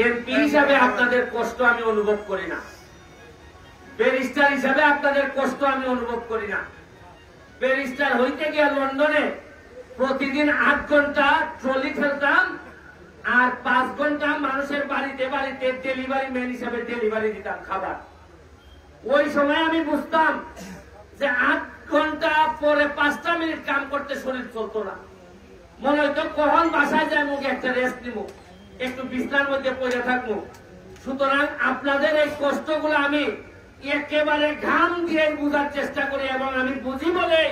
MP হিসাবে আপনাদের কষ্ট আমি অনুভব করি না, ব্যারিস্টার হিসাবে আপনাদের কষ্ট আমি অনুভব করি না। ব্যারিস্টার হইতে গিয়ে লন্ডনে প্রতিদিন 8 ঘন্টা ট্রলি ফেলতাম আর 5 ঘন্টা মানুষের বাড়িতে বাড়িতে ডেলিভারি ম্যান হিসাবে ডেলিভারি দিতাম খাবার। ওই সময় আমি বুঝতাম যে 8 ঘন্টা পরে 5টা মিনিট কাম করতে শরীর চলতো না। মনে হইতো কখন বাসায় যায় মুখে একটা রেস্ট নিব, একটু বিছনার মধ্যে পড়ে থাকবো। সুতরাং আপনাদের এই কষ্টগুলো আমি একেবারে ঘাম দিয়ে বুঝার চেষ্টা করি এবং আমি বুঝি বলেই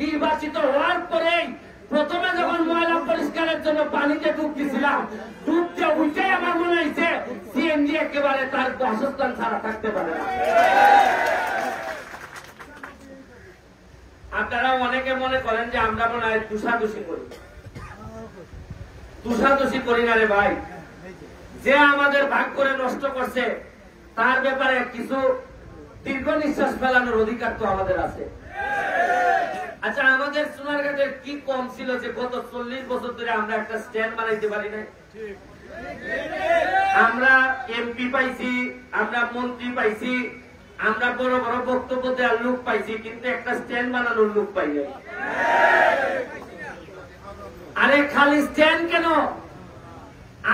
নির্বাচিত হওয়ার পরেই প্রথমে যখন ময়লা পরিষ্কারের জন্য পানিতে ডুব দিয়েছিলাম, ডুবতে উঠে আমার মনে হয়েছে সিএনজি একেবারে তার বাসস্থান ছাড়া থাকতে পারে না। আপনারা অনেকে মনে করেন যে আমরা মনে হয় দোষাদোষি করি। দোষাদোষি করি না রে ভাই। যে আমাদের ভাগ করে নষ্ট করছে তার ব্যাপারে কিছু দীর্ঘ নিঃশ্বাস ফেলানোর অধিকার তো আমাদের আছে। আচ্ছা, আমাদের সোনারঘাটের কি কম ছিল যে গত 40 বছর ধরে আমরা একটা স্ট্যান্ড বানাইতে পারি না? আমরা এমপি পাইছি, আমরা মন্ত্রী পাইছি, আমরা বড় বড় বক্তব্য দেওয়ার লোক পাইছি, কিন্তু একটা স্ট্যান্ড বানানোর লোক পাই নাই। আরে খালি স্ট্যান্ড কেন?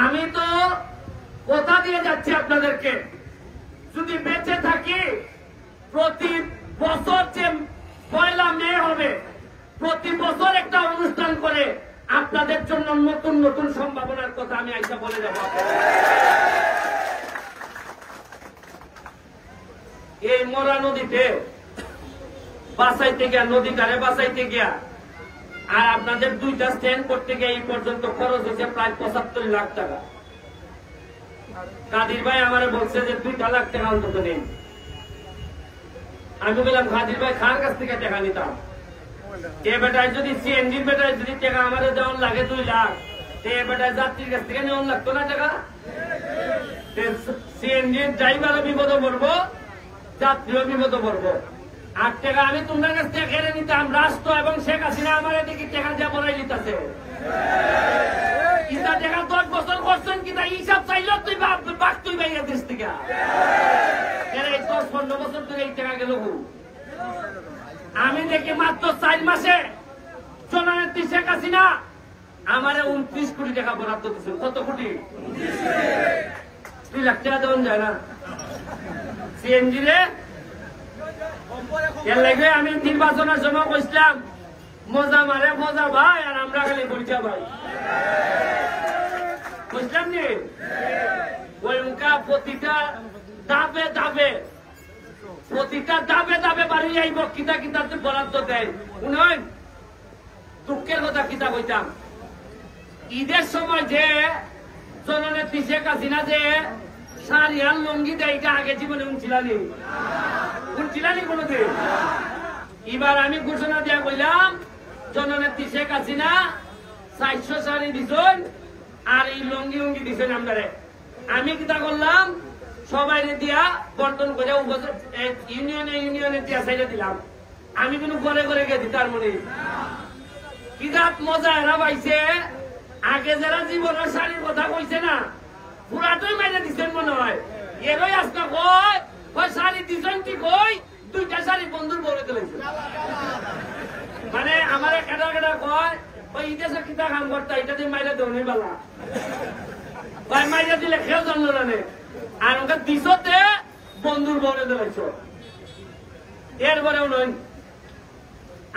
আমি তো কথা দিয়ে যাচ্ছি আপনাদেরকে, যদি বেঁচে থাকি প্রতি বছর যে 1 মে হবে, প্রতি বছর একটা অনুষ্ঠান করে আপনাদের জন্য নতুন নতুন সম্ভাবনার কথা আমি আইসা বলে যাব। এই মরা নদীতে বাঁচাইতে গিয়া, নদী ধারে বাঁচাইতে গিয়া আর আপনাদের 2টা স্ট্যান্ড করতে গিয়ে এই পর্যন্ত খরচ হয়েছে প্রায় 75 লাখ টাকা। কাদির ভাই আমারে বলছে যে 2 লাখ টাকা অন্তত নেই। আমি বললাম কাদির ভাই খার কাছ থেকে টাকা নিতাম, এ বেটায় যদি সিএনজির বেটায় যদি টাকা আমাদের দেওয়ার লাগে 2 লাখ, এ বেটায় যাত্রীর কাছ থেকে নেওয়ার লাগতো না টাকা? সিএনজির ড্রাইভারও বিপদে পড়বো, যাত্রীও বিপদে পড়বো। 8 টাকা আমি তোমার কাছ থেকে কেড়ে নিতাম, রাষ্ট্র এবং শেখ হাসিনা আমার এদিকে টাকা দিয়ে বড়াই নিতেছে। ইটা টাকা 10 বছর করছেন কিনা হিসাব চাইলেও তুই বাক তুই বাইরে দেশ থেকে। এই 10-15 বছর ধরে এই টাকা গেল। আমি দেখি মাত্র 4 মাসে জননেত্রী শেখ হাসিনা আমারে 29 কোটি টাকা বরাদ্দ দিচ্ছেন। কত কোটি? 2 লাখ টাকা দেওয়া যায় না সিএনজি রে। এর লাগে আমি নির্বাচনের সময় কইছিলাম মজা মারে মজা ভাই, আর আমরা খালি পরিচা ভাই বুঝলাম নি। ওই মুখা প্রতিটা দাবে দাবে, প্রতিটা দাবে দাবে বাড়ি যাইব, কিতা কিতা বরাদ্দ দেয়। শুনুন, দুঃখের কথা কিতা কইতাম, ঈদের সময় যে জননেত্রী শেখ হাসিনা যে শাড়ি আর লঙ্গি দেয়, এটা আগে জীবনে উনছিলানি কোনদিন? এবার আমি ঘোষণা দিয়া কইলাম জননেত্রী শেখ হাসিনা 400 শাড়ি দিছেন আর এই লঙ্গি উঙ্গি দিছেন আমারে। আমি কিতা করলাম, সবাই দিয়া বন্টন করে ইউনিয়নে দিয়া সাইডে দিলাম। আমি কিন্তু ঘরে ঘরে গেছি। তার মনে কিতাব মজা এরা পাইছে। আগে যারা জীবনের শাড়ির কথা কইছে না, পুরাটাই মাইনে দিচ্ছেন মনে হয়। এরই আজকে কয় শাড়ি দিচ্ছেন কি কই 2টা শাড়ি বন্ধুর বলে দিলেছে। মানে আমার কেটা কেটা কয় ওই ইতিহাসের কিতা কাম করতা, এটা দিয়ে মাইরা দেওয়া বেলা ভাই, মাইরা দিলে খেয়েও জানলো না। আর ওকে দিশতে বন্ধুর বলে দিলেছ। এরপরেও নয়,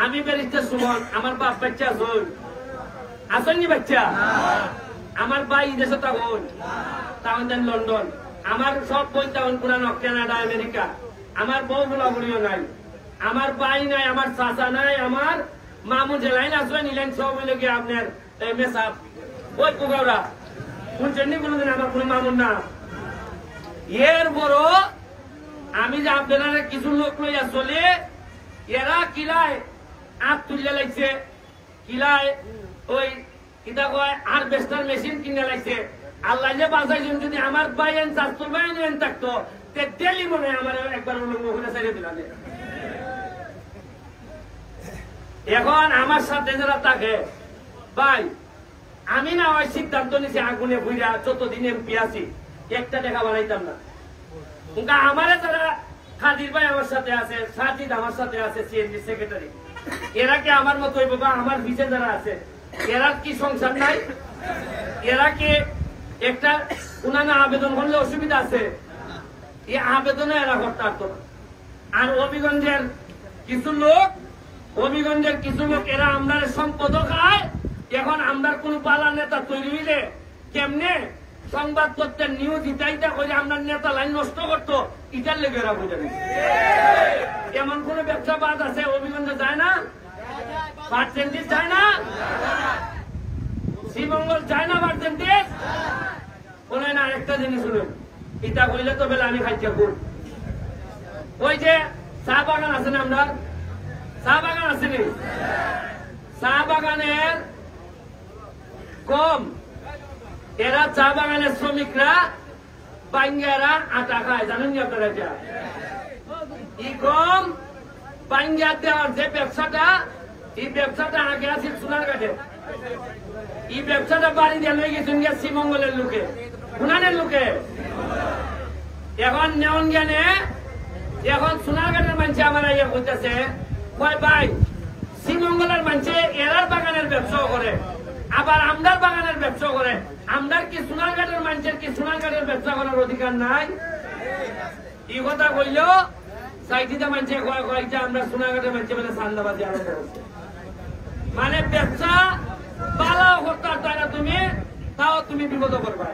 আমি ব্যারিস্টার সুমন, আমার বাপ বাচ্চা আসেননি বাচ্চা, আমার ভাই দেশে তখন তাহলে লন্ডন, আমার সব বই তখন পুরানো কানাডা আমেরিকা, আমার বউ বুলাবুলিও নাই, আমার ভাই নাই, আমার চাচা নাই, আমার মামু জেলাইন আসবে নিলেন সব মিলে গিয়ে আপনার মেসাব ওই পুগাওরা শুনছেন নি কোনোদিন আমার কোনো মামুর না। এর বড় আমি যে আপনারা কিছু লোক লইয়া চলে, এরা কিলায় আপ তুলে লাগছে, কিলায় ওই কিতা কয় হারভেস্টার মেশিন কিনে লাগছে। আল্লাহ যে বাঁচাইছেন, যদি আমার বাইন চাষতো বাইন থাকতো ডেলি মনে আমার একবার ওখানে ছেড়ে দিলাম। এখন আমার সাথে যারা থাকে ভাই, আমি না ওই সিদ্ধান্ত নিছি আগুনে ভুইরা যতদিন এমপি আছি একটা টাকা বানাইতাম না। আমারে যারা খাদির ভাই আমার সাথে আছে, সাজিদ আমার সাথে আছে, সিএনজি সেক্রেটারি, এরা কি আমার মতো বাবা আমার ভিসে যারা আছে এরা কি সংসার নাই? এরা কি একটা উনানা আবেদন করলে অসুবিধা আছে? এই আবেদনে এরা করতে পারতো না। আর হবিগঞ্জের কিছু লোক এরা আমরা সম্পদ খায়। এখন আমরা কোন পালা নেতা তৈরি হইলে কেমনে সংবাদপত্রের নিউজ ইটাইটা করে আমরা নেতা লাইন নষ্ট করতো, ইটার লেগে এরা বুঝে নি। এমন কোন ব্যবসা বাদ আছে হবিগঞ্জে যায় না? পার্সেন্টেজ যায় না? শ্রীমঙ্গল যায় না পার্সেন্টেজ? বলে না একটা জিনিস শুনুন, ইটা কইলে তো বেলা আমি খাইছি খুব। ওই যে চা বাগান আছে না, আমরা চা বাগান আছে নি, চা বাগানের কম এরা চা বাগানের শ্রমিকরা পাঙ্গারা আটা খায়, জানেন নি আপনারা? কম পাঙ্গা দেওয়ার যে ব্যবসাটা, এই ব্যবসাটা আগে আছে সোনারঘাটে। এই ব্যবসাটা বাড়ি দিয়ে লয়ে গেছেন গিয়া শ্রীমঙ্গলের লোকে, উনানের লোকে। এখন নেওয়ান জ্ঞানে এখন সোনারঘাটের মানুষ আমার ইয়ে করতেছে, কয় ভাই শ্রীমঙ্গলের মানুষে এরার বাগানের ব্যবসাও করে, আবার আমদার বাগানের ব্যবসা করে। আমদার কি সোনারঘাটের মানুষের কি সোনারঘাটের ব্যবসা করার অধিকার নাই? এই কথা কইলেও সাইটিতে মানুষে কয়েকটা আমরা সোনারঘাটের মানুষে মানে সান্দাবাদী আরম্ভ করছে। মানে ব্যবসা পালাও করতে চাই না তুমি, তাও তুমি বিপদ করবা।